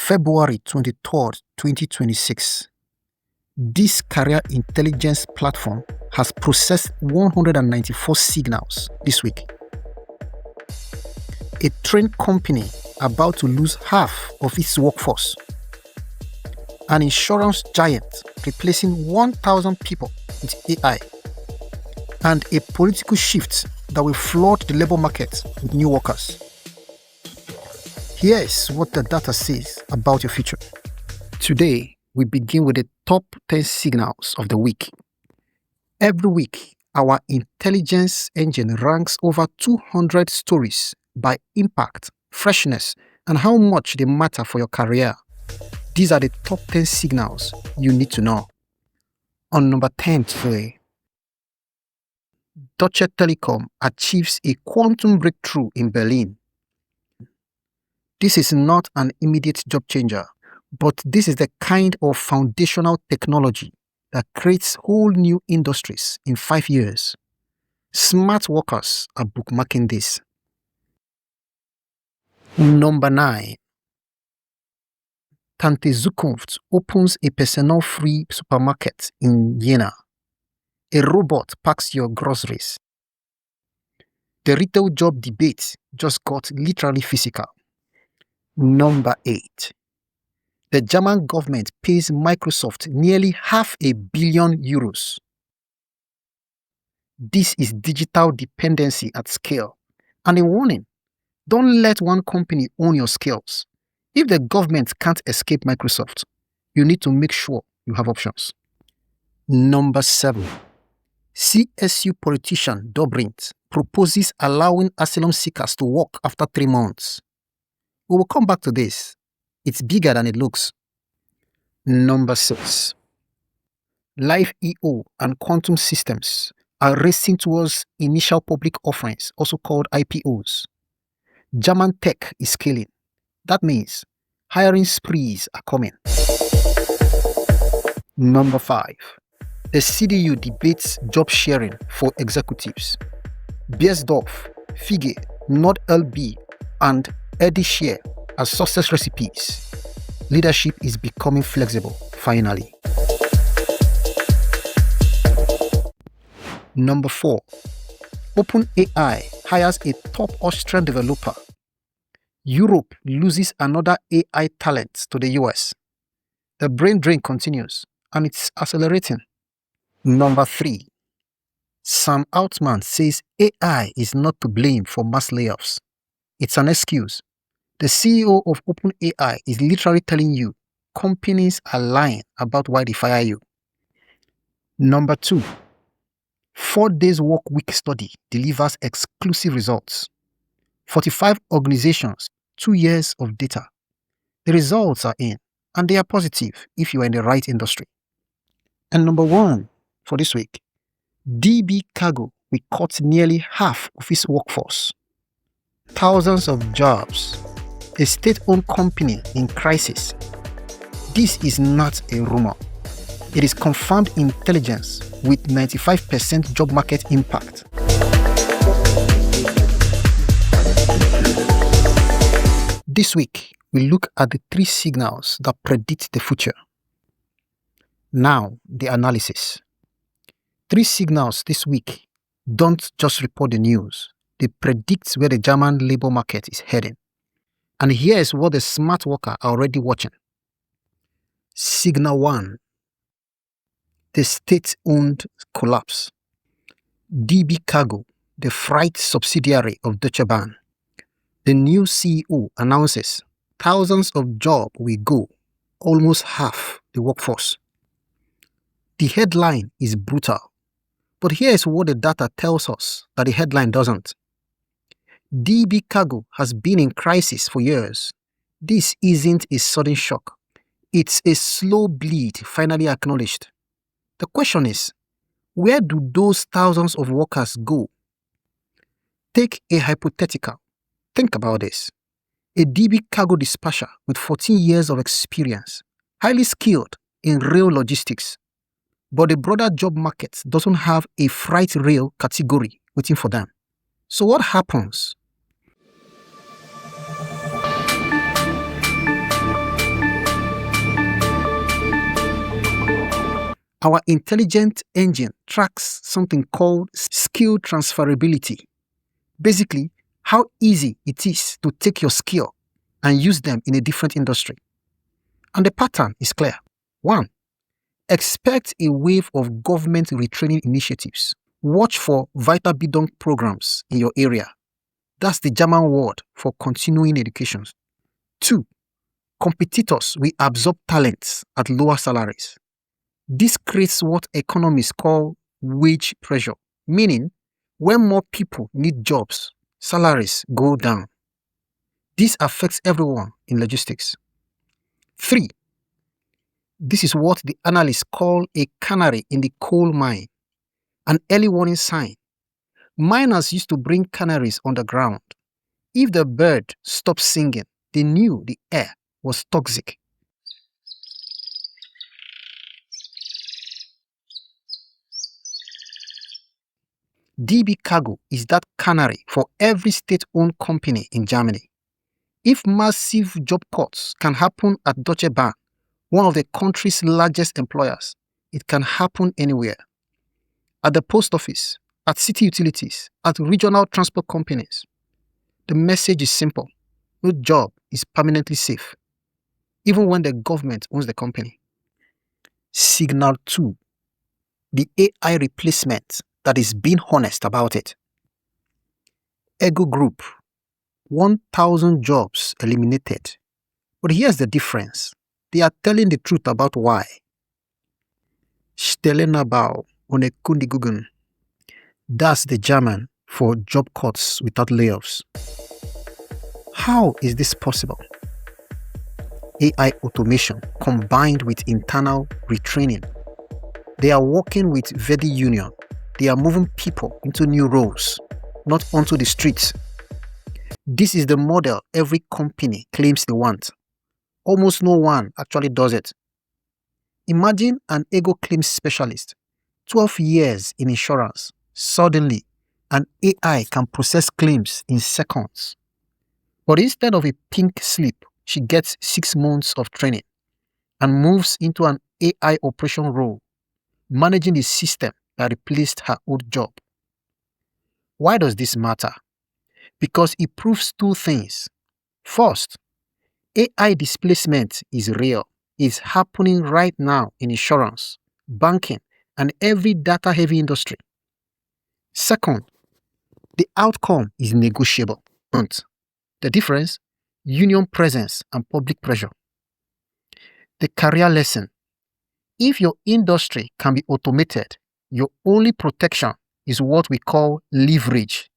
February 23rd, 2026. This career intelligence platform has processed 194 signals this week. A train company about to lose half of its workforce. An insurance giant replacing 1,000 people with AI. And a political shift that will flood the labor market with new workers. Here's what the data says about your future. Today, we begin with the top 10 signals of the week. Every week, our intelligence engine ranks over 200 stories by impact, freshness, and how much they matter for your career. These are the top 10 signals you need to know. On number 10 today, Deutsche Telekom achieves a quantum breakthrough in Berlin. This is not an immediate job changer, but this is the kind of foundational technology that creates whole new industries in 5 years. Smart workers are bookmarking this. Number 9. Tante Zukunft opens a personnel-free supermarket in Jena. A robot packs your groceries. The retail job debate just got literally physical. Number 8. The German government pays Microsoft nearly €500 million. This is digital dependency at scale. And a warning, don't let one company own your skills. If the government can't escape Microsoft, you need to make sure you have options. Number 7. CSU politician Dobrindt proposes allowing asylum seekers to work after 3 months. We will come back to this. It's bigger than it looks. Number 6. LiveEO and Quantum Systems are racing towards initial public offerings, also called IPOs. German tech is scaling. That means hiring sprees are coming. Number 5. The CDU debates job sharing for executives. Beiersdorf, Fige, NordLB, and Verdi share as success recipes. Leadership is becoming flexible, finally. Number 4. OpenAI hires a top Austrian developer. Europe loses another AI talent to the US. The brain drain continues, and it's accelerating. Number 3. Sam Altman says AI is not to blame for mass layoffs. It's an excuse. The CEO of OpenAI is literally telling you companies are lying about why they fire you. Number 2. 4 days work week study delivers exclusive results. 45 organizations, 2 years of data. The results are in, and they are positive if you are in the right industry. And number 1 for this week, DB Cargo will cut nearly half of its workforce. Thousands of jobs. A state-owned company in crisis. This is not a rumor. It is confirmed intelligence with 95% job market impact. This week, we look at the 3 signals that predict the future. Now, the analysis. 3 signals this week don't just report the news. They predict where the German labor market is heading. And here is what the smart worker are already watching. Signal 1. The state-owned collapse. DB Cargo, the freight subsidiary of Deutsche Bahn. The new CEO announces thousands of jobs will go, almost half the workforce. The headline is brutal. But here is what the data tells us that the headline doesn't. DB Cargo has been in crisis for years. This isn't a sudden shock. It's a slow bleed finally acknowledged. The question is, where do those thousands of workers go? Take a hypothetical. Think about this. A DB Cargo dispatcher with 14 years of experience, highly skilled in rail logistics. But the broader job market doesn't have a freight rail category waiting for them. So what happens? Our intelligent engine tracks something called skill transferability. Basically, how easy it is to take your skill and use them in a different industry. And the pattern is clear. 1. Expect a wave of government retraining initiatives. Watch for Weiterbildung programs in your area. That's the German word for continuing education. 2. Competitors will absorb talents at lower salaries. This creates what economists call wage pressure, meaning when more people need jobs, salaries go down. This affects everyone in logistics. 3. This is what the analysts call a canary in the coal mine, an early warning sign. Miners used to bring canaries underground. If the bird stopped singing, they knew the air was toxic. DB Cargo is that canary for every state-owned company in Germany. If massive job cuts can happen at Deutsche Bahn, one of the country's largest employers, it can happen anywhere. At the post office, at city utilities, at regional transport companies. The message is simple. No job is permanently safe, even when the government owns the company. Signal 2. The AI replacement that is being honest about it. ERGO Group, 1,000 jobs eliminated. But here's the difference. They are telling the truth about why. Stellenabbau, ohne Kündigungen. That's the German for job cuts without layoffs. How is this possible? AI automation combined with internal retraining. They are working with Verdi Union. They are moving people into new roles, not onto the streets. This is the model every company claims they want. Almost no one actually does it. Imagine an ERGO claims specialist, 12 years in insurance. Suddenly, an AI can process claims in seconds. But instead of a pink slip, she gets 6 months of training and moves into an AI operation role, managing the system that replaced her old job. Why does this matter? Because it proves 2 things. First, AI displacement is real. It's happening right now in insurance, banking, and every data-heavy industry. Second, the outcome is negotiable. The difference? Union presence and public pressure. The career lesson. If your industry can be automated, your only protection is what we call leverage.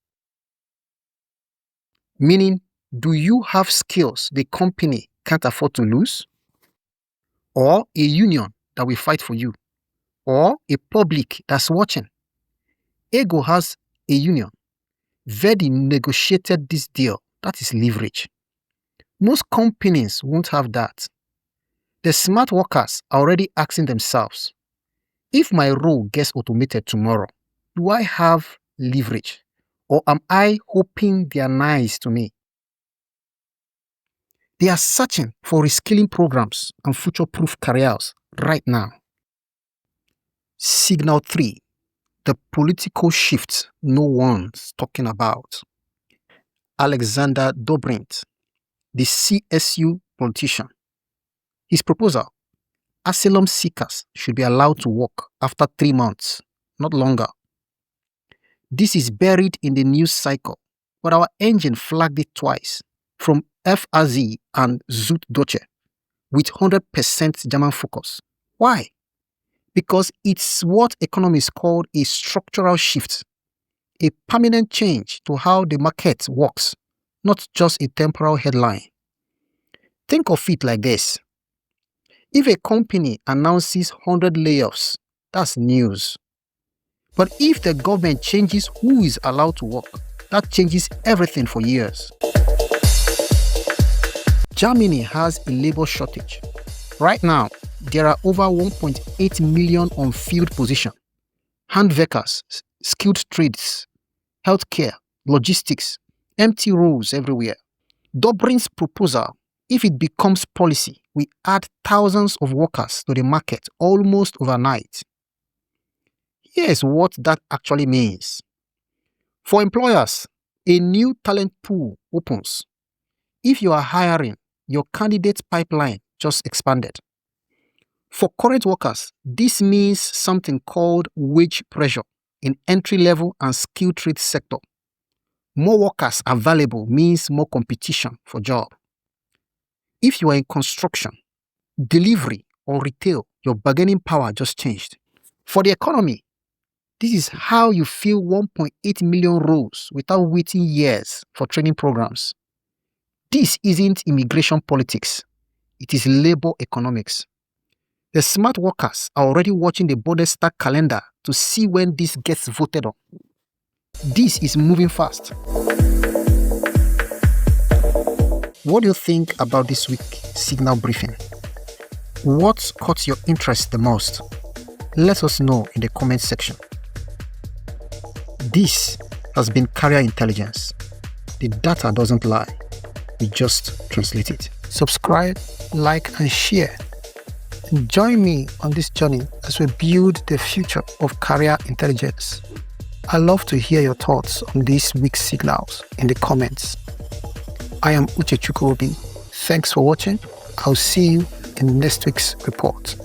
Meaning, do you have skills the company can't afford to lose? Or a union that will fight for you? Or a public that's watching? ERGO has a union. Verdi negotiated this deal. That is leverage. Most companies won't have that. The smart workers are already asking themselves, if my role gets automated tomorrow, do I have leverage? Or am I hoping they are nice to me? They are searching for reskilling programs and future-proof careers right now. Signal 3. The political shift no one's talking about. Alexander Dobrindt, the CSU politician. His proposal: asylum seekers should be allowed to work after 3 months, not longer. This is buried in the news cycle, but our engine flagged it twice from FAZ and Deutsche with 100% German focus. Why? Because it's what economists call a structural shift, a permanent change to how the market works, not just a temporal headline. Think of it like this. If a company announces 100 layoffs, that's news. But if the government changes who is allowed to work, that changes everything for years. Germany has a labor shortage. Right now, there are over 1.8 million unfilled positions. Handwerkers, skilled trades, healthcare, logistics, empty roles everywhere. Dobrindt's proposal, if it becomes policy, will add thousands of workers to the market almost overnight. Here's what that actually means. For employers, a new talent pool opens. If you are hiring, your candidate pipeline just expanded. For current workers, this means something called wage pressure in entry-level and skill trade sector. More workers available means more competition for job. If you are in construction, delivery, or retail, your bargaining power just changed. For the economy, this is how you fill 1.8 million roles without waiting years for training programs. This isn't immigration politics. It is labor economics. The smart workers are already watching the Bundestag calendar to see when this gets voted on. This is moving fast. What do you think about this week's Signal briefing? What caught your interest the most? Let us know in the comment section. This has been Carrier Intelligence. The data doesn't lie. We just translate it. Subscribe, like, and share. And join me on this journey as we build the future of Carrier Intelligence. I love to hear your thoughts on this week's signals in the comments. I am Uche Chukwuobi. Thanks for watching. I'll see you in next week's report.